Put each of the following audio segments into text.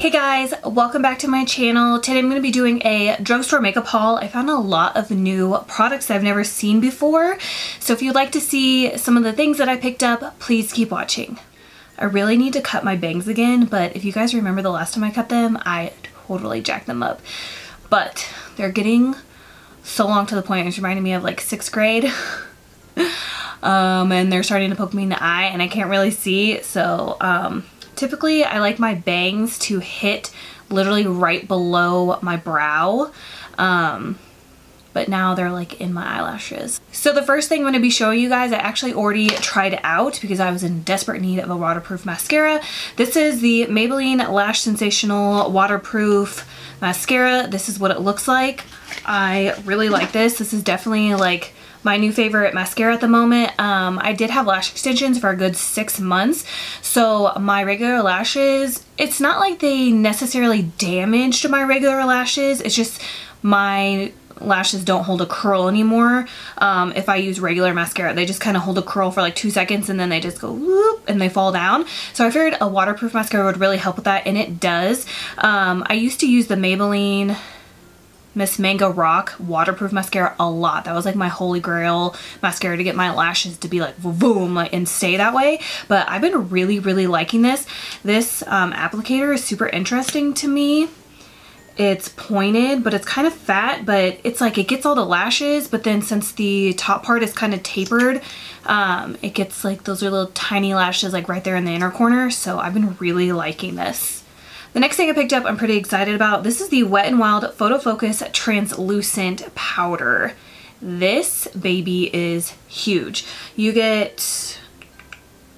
Hey guys, welcome back to my channel. Today I'm going to be doing a drugstore makeup haul. I found a lot of new products that I've never seen before. So if you'd like to see some of the things that I picked up, please keep watching. I really need to cut my bangs again, but if you guys remember the last time I cut them, I totally jacked them up. But they're getting so long to the point it's reminding me of like 6th grade. And they're starting to poke me in the eye and I can't really see. So typically I like my bangs to hit literally right below my brow. But now they're like in my eyelashes. So the first thing I'm going to be showing you guys, I actually already tried it out because I was in desperate need of a waterproof mascara. This is the Maybelline Lash Sensational Waterproof Mascara. This is what it looks like. I really like this. This is definitely like my new favorite mascara at the moment. I did have lash extensions for a good 6 months, so my regular lashes, it's not like they necessarily damaged my regular lashes, it's just my lashes don't hold a curl anymore. If I use regular mascara, they just kind of hold a curl for like 2 seconds and then they just go whoop and they fall down. So I figured a waterproof mascara would really help with that, and it does. I used to use the Maybelline Miss Mango Rock waterproof mascara a lot. That was like my holy grail mascara to get my lashes to be like boom, like, and stay that way. But I've been really liking this. This applicator is super interesting to me. It's pointed, but it's kind of fat, but it's like it gets all the lashes, but then since the top part is kind of tapered, it gets like those are little tiny lashes like right there in the inner corner. So I've been really liking this. The next thing I picked up I'm pretty excited about. This is the Wet n Wild Photofocus Translucent Powder. This baby is huge. You get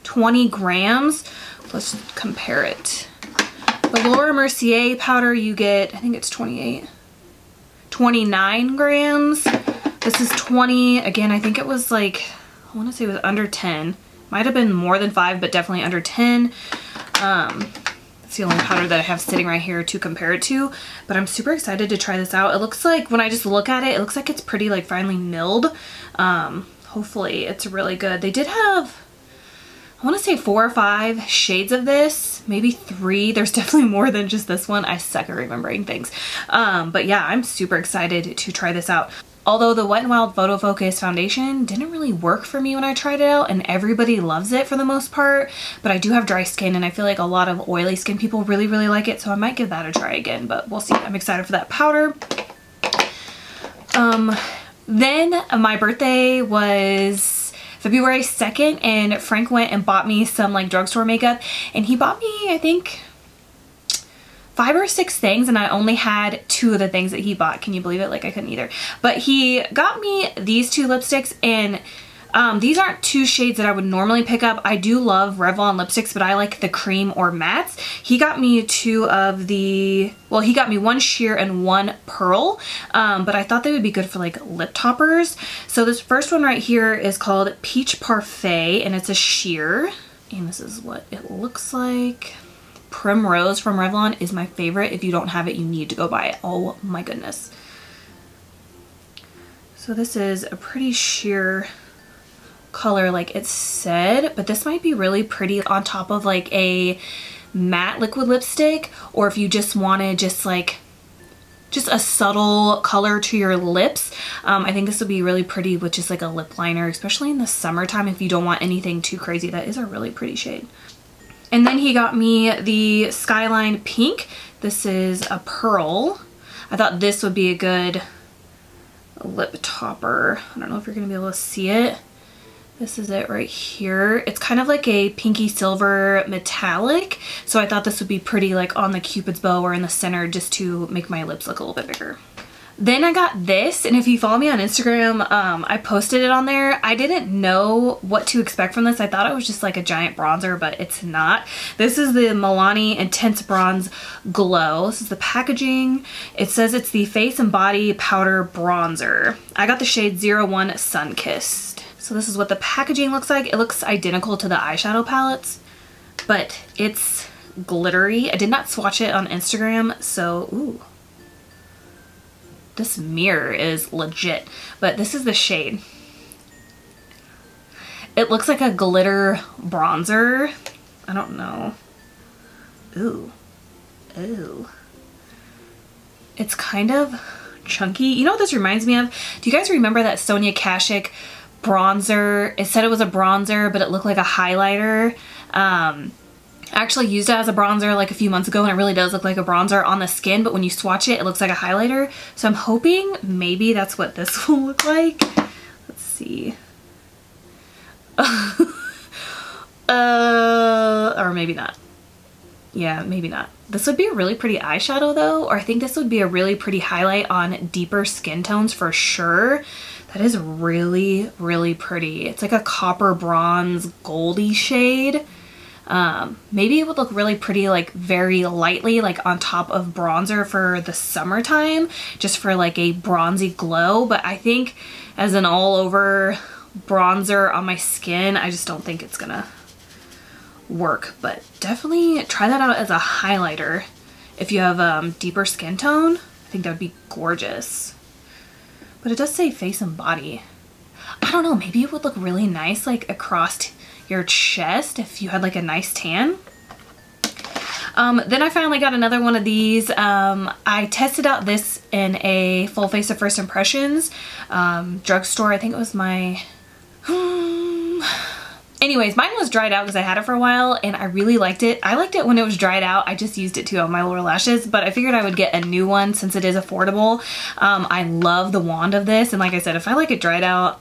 20 grams. Let's compare it. The Laura Mercier powder you get, I think it's 29 grams. This is 20. Again, I think it was like, I want to say it was under 10. Might have been more than 5, but definitely under 10. It's the only powder that I have sitting right here to compare it to, but I'm super excited to try this out. It looks like, when I just look at it, it looks like it's pretty like finely milled. Hopefully it's really good. They did have, I want to say 4 or 5 shades of this, maybe 3. There's definitely more than just this one. I suck at remembering things. But yeah, I'm super excited to try this out. Although the Wet n Wild Photofocus foundation didn't really work for me when I tried it out, and everybody loves it for the most part, but I do have dry skin and I feel like a lot of oily skin people really like it, so I might give that a try again, but we'll see. I'm excited for that powder. Then my birthday was February 2nd and Frank went and bought me some like drugstore makeup, and he bought me, I think, 5 or 6 things, and I only had 2 of the things that he bought. Can you believe it? Like, I couldn't either. But he got me these 2 lipsticks, and these aren't 2 shades that I would normally pick up. I do love Revlon lipsticks, but I like the cream or mattes. He got me 2 of the, well, he got me 1 sheer and 1 pearl, but I thought they would be good for like lip toppers. So this first one right here is called Peach Parfait, and it's a sheer, and this is what it looks like. Primrose from Revlon is my favorite. If you don't have it, you need to go buy it. Oh my goodness. So this is a pretty sheer color like it said, but this might be really pretty on top of like a matte liquid lipstick, or if you just wanted just a subtle color to your lips. I think this would be really pretty with just like a lip liner, especially in the summertime if you don't want anything too crazy. That is a really pretty shade. And then he got me the Skyline Pink. This is a pearl. I thought this would be a good lip topper. I don't know if you're going to be able to see it. This is it right here. It's kind of like a pinky silver metallic. So I thought this would be pretty like on the Cupid's bow or in the center, just to make my lips look a little bit bigger. Then I got this, and if you follow me on Instagram, I posted it on there. I didn't know what to expect from this. I thought it was just like a giant bronzer, but it's not. This is the Milani Intense Bronze Glow. This is the packaging. It says it's the Face and Body Powder Bronzer. I got the shade 01 Sunkissed. So this is what the packaging looks like. It looks identical to the eyeshadow palettes, but it's glittery. I did not swatch it on Instagram, so ooh. This mirror is legit, but this is the shade. It looks like a glitter bronzer. I don't know. Ooh. Ooh. It's kind of chunky. You know what this reminds me of? Do you guys remember that Sonia Kashuk bronzer? It said it was a bronzer, but it looked like a highlighter. I actually used it as a bronzer like a few months ago, and it really does look like a bronzer on the skin, but when you swatch it, it looks like a highlighter. So I'm hoping maybe that's what this will look like. Let's see. Or maybe not. Yeah, maybe not. This would be a really pretty eyeshadow though, or I think this would be a really pretty highlight on deeper skin tones for sure. That is really, really pretty. It's like a copper bronze goldy shade. Maybe it would look really pretty like very lightly like on top of bronzer for the summertime, just for like a bronzy glow, but I think as an all over bronzer on my skin, I just don't think it's gonna work. But definitely try that out as a highlighter if you have deeper skin tone. I think that would be gorgeous. But it does say face and body. I don't know, maybe it would look really nice like across your chest if you had like a nice tan. Then I finally got another one of these. I tested out this in a full face of first impressions drugstore. I think it was my anyways, mine was dried out because I had it for a while and I really liked it. I liked it when it was dried out. I just used it too on my lower lashes, but I figured I would get a new one since it is affordable. I love the wand of this, and like I said, if I like it dried out,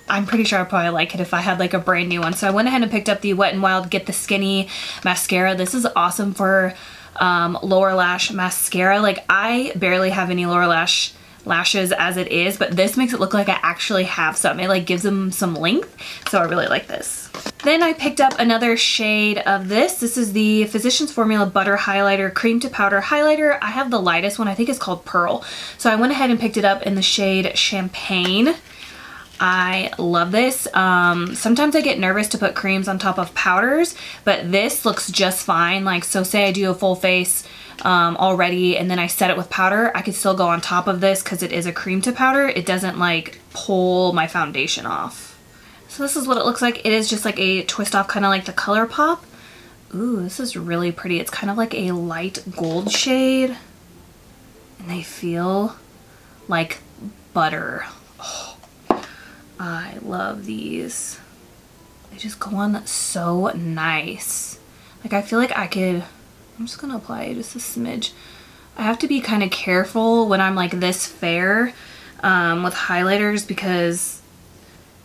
I'm pretty sure I'd probably like it if I had like a brand new one. So I went ahead and picked up the Wet n Wild Get the Skinny mascara. This is awesome for lower lash mascara. Like I barely have any lower lashes as it is, but this makes it look like I actually have some. It like gives them some length, so I really like this. Then I picked up another shade of this. This is the Physicians Formula Butter Highlighter Cream to Powder Highlighter. I have the lightest one. I think it's called Pearl. So I went ahead and picked it up in the shade Champagne. I love this. Sometimes I get nervous to put creams on top of powders, but this looks just fine. Like, so say I do a full face already and then I set it with powder, I could still go on top of this because it is a cream to powder. It doesn't like pull my foundation off. So this is what it looks like. It is just like a twist off, kind of like the ColourPop. Ooh, this is really pretty. It's kind of like a light gold shade and they feel like butter. Oh, I love these. They just go on so nice. Like I feel like I could, I'm just gonna apply just a smidge. I have to be kind of careful when I'm like this fair with highlighters because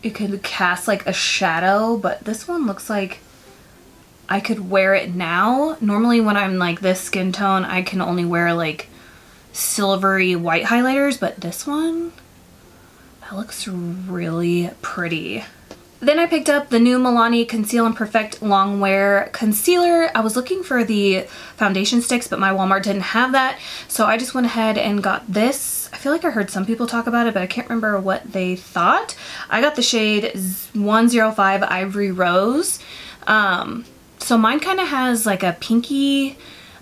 it could cast like a shadow, but this one looks like I could wear it now. Normally when I'm like this skin tone, I can only wear like silvery white highlighters, but this one, that looks really pretty. Then I picked up the new Milani Conceal and Perfect Long Wear Concealer. I was looking for the foundation sticks, but my Walmart didn't have that. So I just went ahead and got this. I feel like I heard some people talk about it, but I can't remember what they thought. I got the shade 105 Ivory Rose. So mine kind of has like a pinky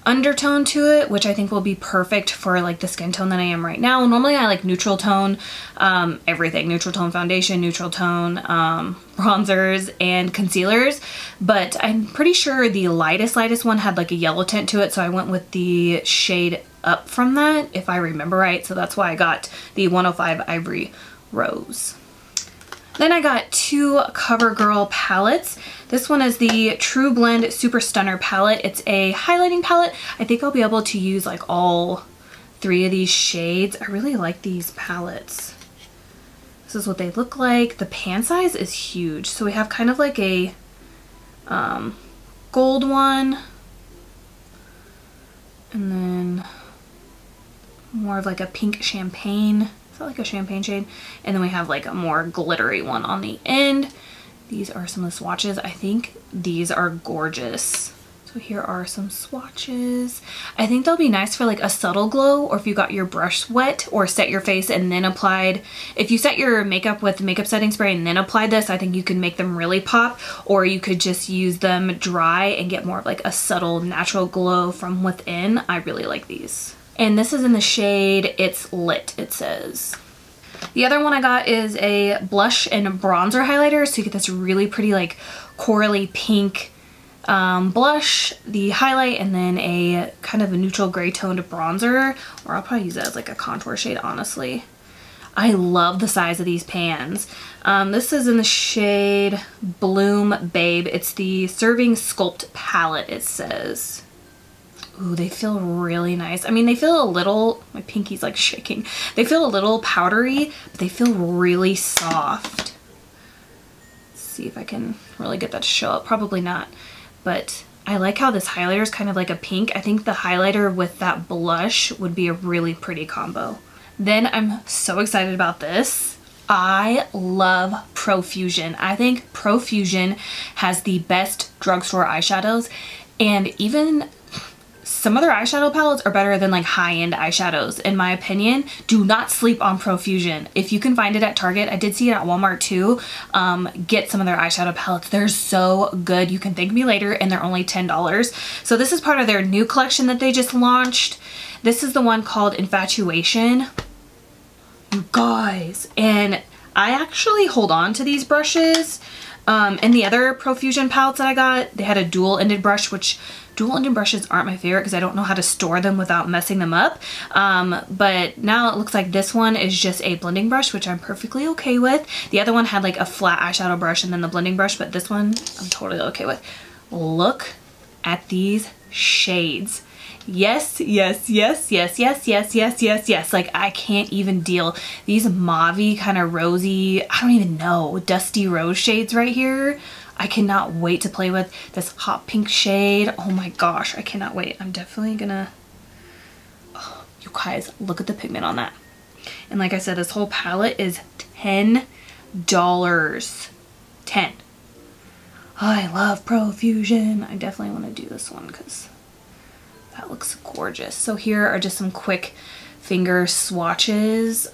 undertone to it, which I think will be perfect for like the skin tone that I am right now. Normally I like neutral tone everything, neutral tone foundation, neutral tone bronzers and concealers, but I'm pretty sure the lightest one had like a yellow tint to it, so I went with the shade up from that, if I remember right. So that's why I got the 105 Ivory Rose. Then I got two CoverGirl palettes. This one is the True Blend Super Stunner palette. It's a highlighting palette. I think I'll be able to use like all three of these shades. I really like these palettes. This is what they look like. The pan size is huge. So we have kind of like a gold one, and then more of like a pink champagne. Is that like a champagne shade? And then we have like a more glittery one on the end. These are some of the swatches. I think these are gorgeous. So here are some swatches. I think they'll be nice for like a subtle glow, or if you got your brush wet or set your face and then applied. If you set your makeup with makeup setting spray and then applied this, I think you can make them really pop, or you could just use them dry and get more of like a subtle natural glow from within. I really like these. And this is in the shade It's Lit, it says. The other one I got is a blush and bronzer highlighter, so you get this really pretty like corally pink blush, the highlight, and then a kind of a neutral gray toned bronzer, or I'll probably use it as like a contour shade, honestly. I love the size of these pans. This is in the shade Bloom Babe. It's the Serving Sculpt palette, it says. Ooh, they feel really nice. I mean, they feel a little, my pinky's like shaking. They feel a little powdery, but they feel really soft. Let's see if I can really get that to show up. Probably not, but I like how this highlighter is kind of like a pink. I think the highlighter with that blush would be a really pretty combo. Then I'm so excited about this. I love Profusion. I think Profusion has the best drugstore eyeshadows, and even some other eyeshadow palettes are better than like high-end eyeshadows, in my opinion. Do not sleep on Profusion. If you can find it at Target, I did see it at Walmart too. Get some of their eyeshadow palettes. They're so good. You can thank me later, and they're only $10. So this is part of their new collection that they just launched. This is the one called Infatuation. You guys, and I actually hold on to these brushes. And the other Profusion palettes that I got, they had a dual-ended brush, which dual-ended brushes aren't my favorite because I don't know how to store them without messing them up. But now it looks like this one is just a blending brush, which I'm perfectly okay with. The other one had like a flat eyeshadow brush and then the blending brush, but this one I'm totally okay with. Look at these shades. Yes, yes, yes, yes, yes, yes, yes, yes, yes. Like, I can't even deal. These mauve-y, kind of rosy, I don't even know, dusty rose shades right here. I cannot wait to play with this hot pink shade. Oh my gosh, I cannot wait. I'm definitely gonna, oh, you guys, look at the pigment on that. And like I said, this whole palette is $10. 10. I love Profusion. I definitely want to do this one because that looks gorgeous. So here are just some quick finger swatches.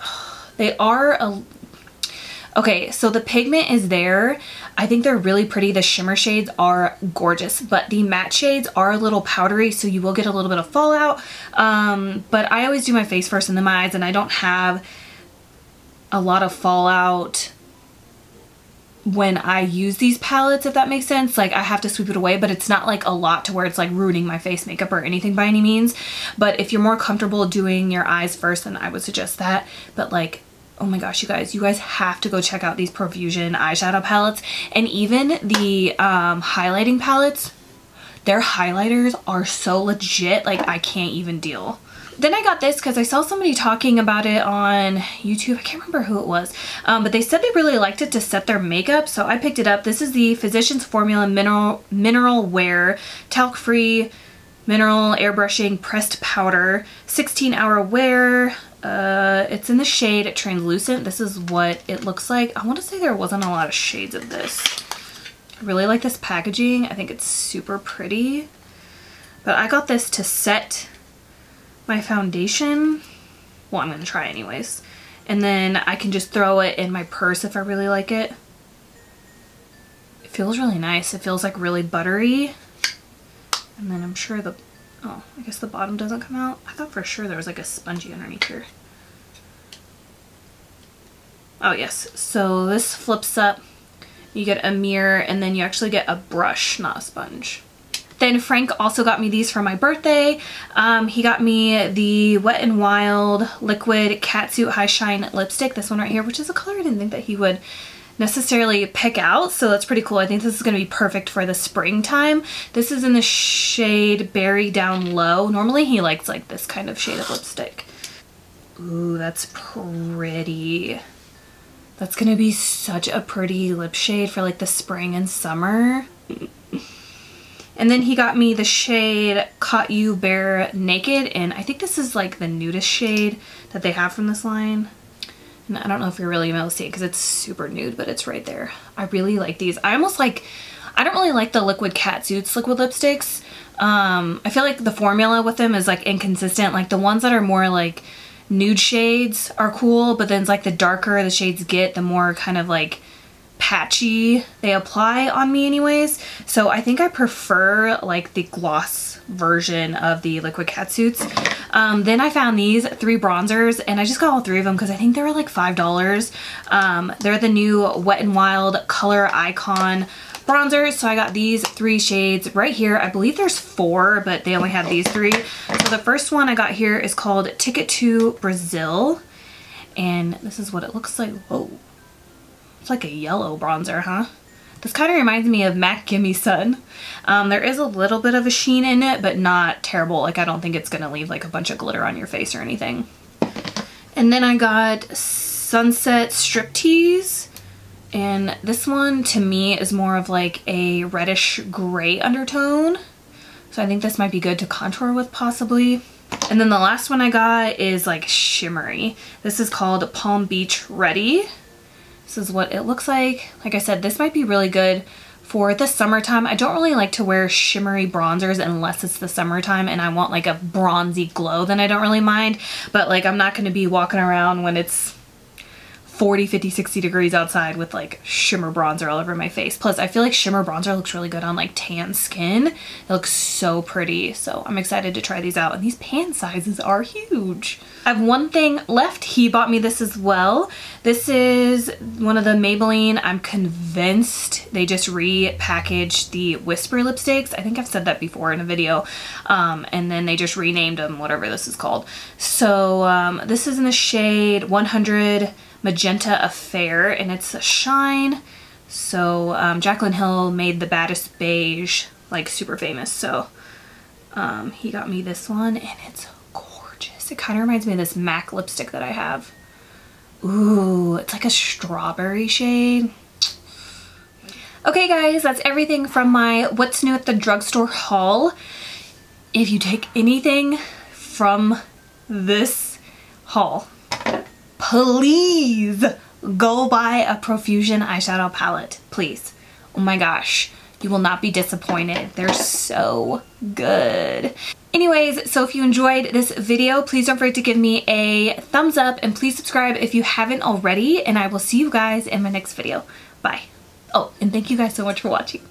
They are okay, so the pigment is there. I think they're really pretty. The shimmer shades are gorgeous, but the matte shades are a little powdery, so you will get a little bit of fallout. But I always do my face first and then my eyes, and I don't have a lot of fallout when I use these palettes, if that makes sense. Like, I have to sweep it away, but it's not like a lot to where it's like ruining my face makeup or anything by any means. But if you're more comfortable doing your eyes first, then I would suggest that. But like, oh my gosh, you guys have to go check out these Profusion eyeshadow palettes. And even the highlighting palettes, their highlighters are so legit, like I can't even deal. Then I got this because I saw somebody talking about it on YouTube. I can't remember who it was, but they said they really liked it to set their makeup, so I picked it up. This is the Physicians Formula Mineral Wear Talc-Free Mineral Airbrushing Pressed Powder, 16-hour wear. It's in the shade Translucent. This is what it looks like. I want to say there wasn't a lot of shades of this. I really like this packaging. I think it's super pretty. But I got this to set my foundation. Well, I'm gonna try anyways. And then I can just throw it in my purse if I really like it. It feels really nice. It feels like really buttery. And then I'm sure the, oh, I guess the bottom doesn't come out. I thought for sure there was like a spongy underneath here. Oh yes, so this flips up. You get a mirror and then you actually get a brush, not a sponge. Then Frank also got me these for my birthday. He got me the Wet n Wild Liquid Catsuit High Shine Lipstick, this one right here, which is a color I didn't think that he would necessarily pick out, so that's pretty cool. I think this is going to be perfect for the springtime. This is in the shade Berry Down Low. Normally he likes like this kind of shade of lipstick. Ooh, that's pretty. That's going to be such a pretty lip shade for like the spring and summer. And then he got me the shade Caught You Bare Naked, and I think this is like the nudist shade that they have from this line. And I don't know if you're really able to see it because it's super nude, but it's right there. I really like these. I don't really like the Liquid Catsuits liquid lipsticks. I feel like the formula with them is like inconsistent. Like the ones that are more like nude shades are cool, but then it's like the darker the shades get, the more kind of like patchy they apply on me anyways. So I think I prefer like the gloss version of the Liquid Catsuits. Then I found these 3 bronzers, and I just got all 3 of them because I think they were like $5. They're the new Wet n Wild Color Icon bronzers. So I got these 3 shades right here. I believe there's 4, but they only have these 3. So the first one I got here is called Ticket to Brazil. And this is what it looks like. Whoa. It's like a yellow bronzer, huh? This kind of reminds me of MAC Gimme Sun. There is a little bit of a sheen in it, but not terrible. Like, I don't think it's gonna leave like a bunch of glitter on your face or anything. And then I got Sunset Striptease. And this one to me is more of like a reddish gray undertone. So I think this might be good to contour with possibly. And then the last one I got is like shimmery. This is called Palm Beach Ready. This is what it looks like. Like I said, this might be really good for the summertime. I don't really like to wear shimmery bronzers unless it's the summertime and I want like a bronzy glow, then I don't really mind. But like, I'm not gonna be walking around when it's 40, 50, 60 degrees outside with like shimmer bronzer all over my face. Plus, I feel like shimmer bronzer looks really good on like tan skin. It looks so pretty. So I'm excited to try these out. And these pan sizes are huge. I have one thing left. He bought me this as well. This is one of the Maybelline. I'm convinced they just repackaged the Whisper lipsticks. I think I've said that before in a video. And then they just renamed them, whatever this is called. So this is in the shade 100 Magenta Affaire, and it's a shine. So Jaclyn Hill made the Baddest Beige like super famous, so he got me this one and it's gorgeous. It kind of reminds me of this MAC lipstick that I have. Ooh, it's like a strawberry shade. Okay guys, that's everything from my What's New at the Drugstore haul. If you take anything from this haul, please go buy a Profusion eyeshadow palette, please. Oh my gosh, you will not be disappointed. They're so good. Anyways, so if you enjoyed this video, please don't forget to give me a thumbs up and please subscribe if you haven't already, and I will see you guys in my next video. Bye. Oh, and thank you guys so much for watching.